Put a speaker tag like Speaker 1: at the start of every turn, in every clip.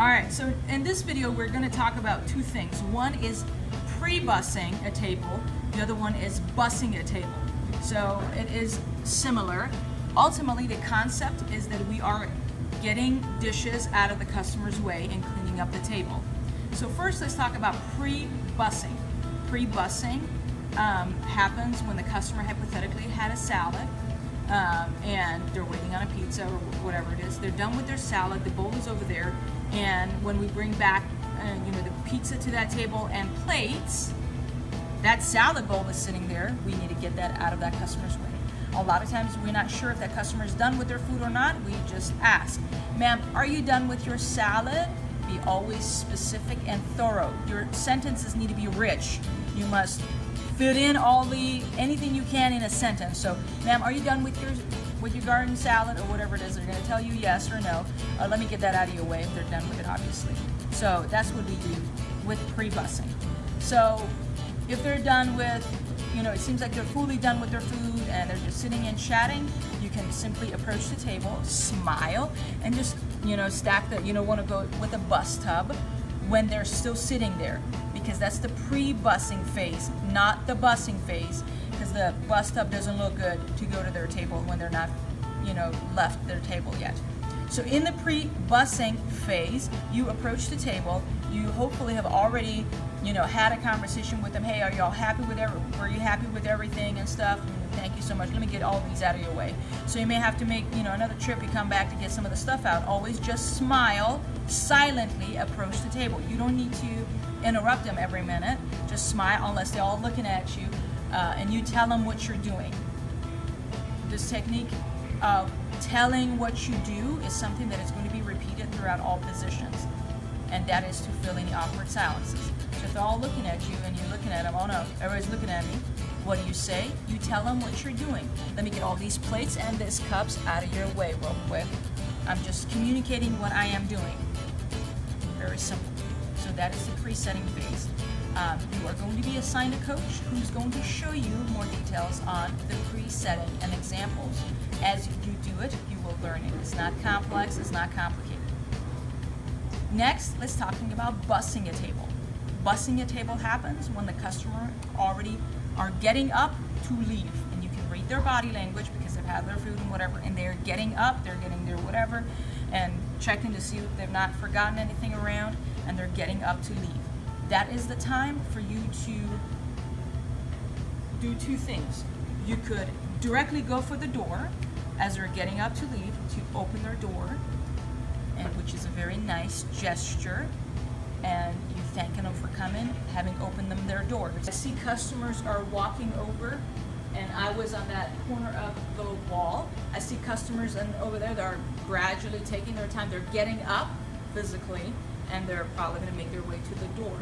Speaker 1: Alright, so in this video we're going to talk about two things. One is pre-bussing a table, the other one is bussing a table. So it is similar. Ultimately the concept is that we are getting dishes out of the customer's way and cleaning up the table. So first let's talk about pre-bussing. Pre-bussing happens when the customer hypothetically had a salad and they're waiting on a pizza or whatever it is. They're done with their salad, the bowl is over there, and when we bring back the pizza to that table and plates, that salad bowl is sitting there. We need to get that out of that customer's way. A lot of times we're not sure if that customer is done with their food or not. We just ask, ma'am, are you done with your salad? Be always specific and thorough. Your sentences need to be rich. You must fit in anything you can in a sentence. So, ma'am, are you done with your garden salad or whatever it is? They're going to tell you yes or no. Let me get that out of your way if they're done with it, obviously. So that's what we do with pre-bussing. So if they're done with, it seems like they're fully done with their food and they're just sitting and chatting, you can simply approach the table, smile, and just, stack the, want to go with a bus tub when they're still sitting there, because that's the pre-bussing phase, not the bussing phase, because the bus tub doesn't look good to go to their table when they're not, left their table yet. So in the pre-bussing phase, you approach the table, you hopefully have already, had a conversation with them. Hey, are y'all happy with were you happy with everything and stuff? Thank you so much. Let me get all these out of your way. So you may have to make, another trip. You come back to get some of the stuff out. Always just smile, silently approach the table. You don't need to interrupt them every minute. Just smile unless they're all looking at you, and you tell them what you're doing. This technique of telling what you do is something that is going to be repeated throughout all positions, and that is to fill any awkward silences. So if they're all looking at you and you're looking at them, oh no, everybody's looking at me. What do you say? You tell them what you're doing. Let me get all these plates and these cups out of your way real quick. I'm just communicating what I am doing. Very simple. So that is the pre-setting phase. You are going to be assigned a coach who's going to show you more details on the pre-setting and examples. As you do it, you will learn it. It's not complex, it's not complicated. Next, let's talking about bussing a table. Bussing a table happens when the customer already are getting up to leave, and you can read their body language because they've had their food and whatever, and they're getting up, they're getting their whatever, and checking to see if they've not forgotten anything around, and they're getting up to leave. That is the time for you to do two things. You could directly go for the door as they're getting up to leave, to open their door, and which is a very nice gesture, and you thanking them for coming, having opened them their doors. I see customers are walking over, and I was on that corner of the wall. I see customers over there that are gradually taking their time. They're getting up physically, and they're probably going to make their way to the door.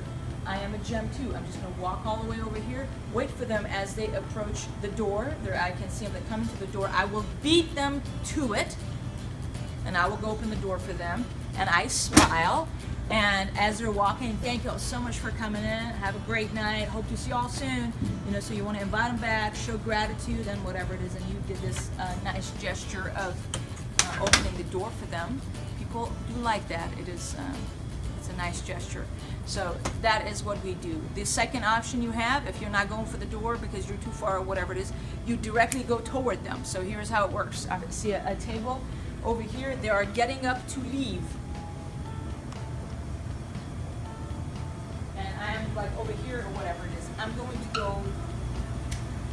Speaker 1: I am a gem too. I'm just going to walk all the way over here, wait for them as they approach the door. I can see them coming to the door. I will beat them to it, and I will go open the door for them, and I smile. And as they're walking, thank you all so much for coming in. Have a great night. Hope to see you all soon. So you want to invite them back, show gratitude, and whatever it is. And you did this nice gesture of opening the door for them. People do like that. It's a nice gesture. So that is what we do. The second option you have, if you're not going for the door because you're too far or whatever it is, you directly go toward them. So here's how it works. I see a table over here. They are getting up to leave. Like over here or whatever it is, I'm going to go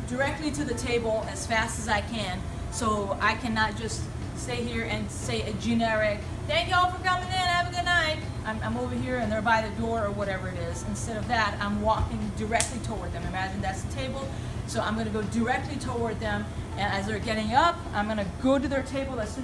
Speaker 1: directly to the table as fast as I can, so I cannot just stay here and say a generic, thank y'all for coming in, have a good night. I'm over here and they're by the door or whatever it is. Instead of that, I'm walking directly toward them. Imagine that's the table, so I'm going to go directly toward them, and as they're getting up, I'm going to go to their table as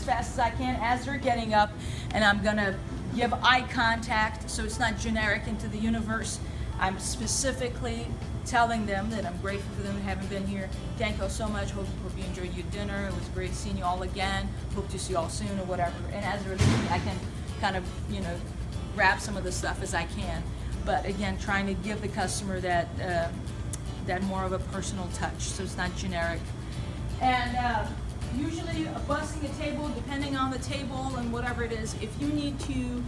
Speaker 1: fast as I can as they're getting up, and I'm going to give eye contact, so it's not generic into the universe. I'm specifically telling them that I'm grateful for them that haven't been here. Thank you all so much. Hope you enjoyed your dinner. It was great seeing you all again. Hope to see you all soon or whatever. And as they're leaving, I can kind of, grab some of the stuff as I can. But again, trying to give the customer that more of a personal touch, so it's not generic. And usually bussing a table, depending on the table and whatever it is, if you need to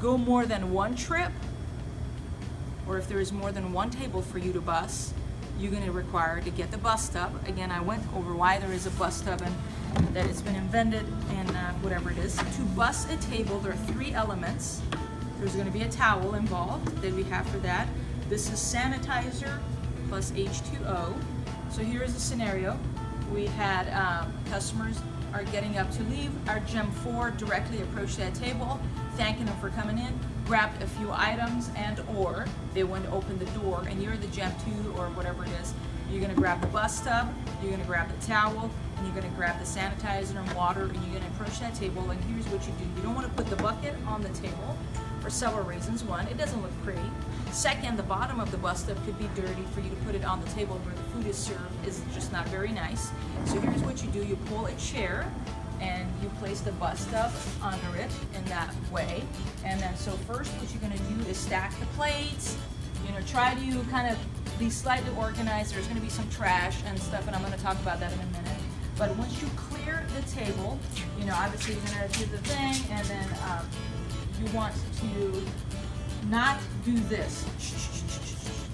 Speaker 1: go more than one trip, or if there is more than one table for you to bus, you're going to require to get the bus tub. Again, I went over why there is a bus tub and that it's been invented and whatever it is. To bus a table, there are 3 elements. There's going to be a towel involved that we have for that. This is sanitizer plus H2O. So here is the scenario. We had customers are getting up to leave. Our Gem 4 directly approached that table, thanking them for coming in, grabbed a few items, and or they went to open the door, and you're the Gem 2 or whatever it is. You're gonna grab the bus tub, you're gonna grab the towel, and you're gonna grab the sanitizer and water, and you're gonna approach that table, and here's what you do. You don't wanna put the bucket on the table for several reasons. One, it doesn't look pretty. Second, the bottom of the bus tub could be dirty. For you to put it on the table where the food is served is just not very nice. So here's what you do. You pull a chair and you place the bus tub under it in that way. And then so first what you're gonna do is stack the plates. You know, try to kind of be slightly organized. There's gonna be some trash and stuff, and I'm gonna talk about that in a minute. But once you clear the table, you know, obviously you're gonna do the thing, and then you want to not do this.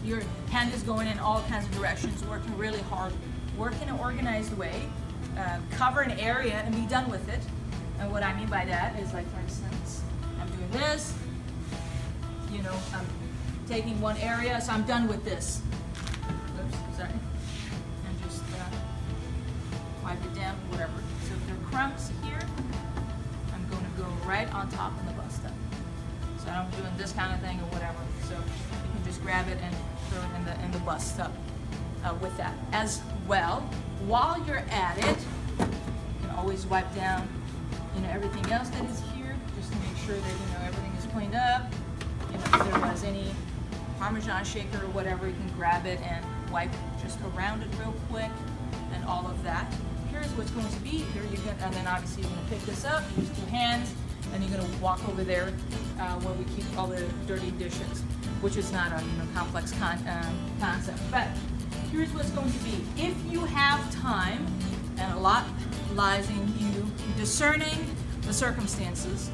Speaker 1: Your hand is going in all kinds of directions, working really hard. Work in an organized way, cover an area and be done with it. And what I mean by that is, like, for instance, I'm doing this, you know, I'm taking one area, so I'm done with this. Oops, sorry. And just wipe it down, whatever. So if there are crumbs here, I'm going to go right on top of the bus tub. So I'm doing this kind of thing or whatever. So you can just grab it and throw it in the bus tub with that. As well, while you're at it, you can always wipe down, you know, everything else that is here, just to make sure that, you know, everything is cleaned up. You know, if there was any Parmesan shaker or whatever, you can grab it and wipe just around it real quick and all of that. Here's what's going to be here. You can, and then obviously you're going to pick this up, use 2 hands, and you're going to walk over there where we keep all the dirty dishes, which is not a, you know, complex concept. But here's what's going to be. If you have time, and a lot lies in you discerning the circumstances,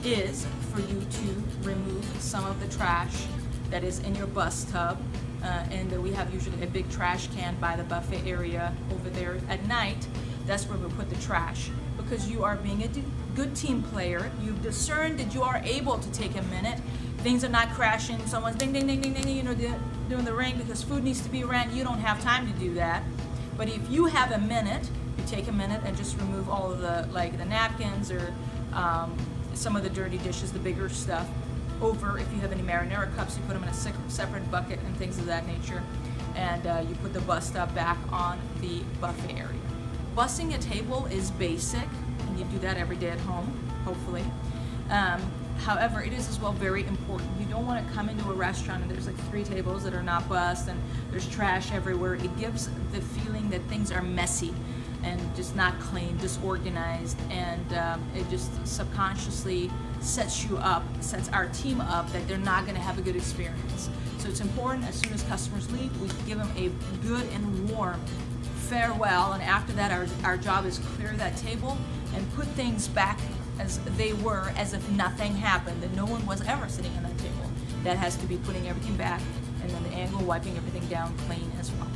Speaker 1: is for you to remove some of the trash that is in your bus tub. And we have usually a big trash can by the buffet area over there at night. That's where we put the trash. Because you are being a good team player, you've discerned that you are able to take a minute. Things are not crashing. Someone's ding, ding, ding, ding, ding, you know, doing the ring because food needs to be ran. You don't have time to do that. But if you have a minute, you take a minute and just remove all of the, like, the napkins or some of the dirty dishes, the bigger stuff. Over, if you have any marinara cups, you put them in a separate bucket and things of that nature. And you put the bus tub back on the buffet area. Bussing a table is basic, and you do that every day at home, hopefully. However, it is as well very important. You don't want to come into a restaurant and there's like 3 tables that are not bussed and there's trash everywhere. It gives the feeling that things are messy and just not clean, disorganized, and it just subconsciously sets you up, sets our team up that they're not going to have a good experience. So it's important as soon as customers leave, we give them a good and warm farewell, and after that our job is clear that table and put things back as they were, as if nothing happened, that no one was ever sitting at that table. That has to be putting everything back, and then the angle, wiping everything down clean as well.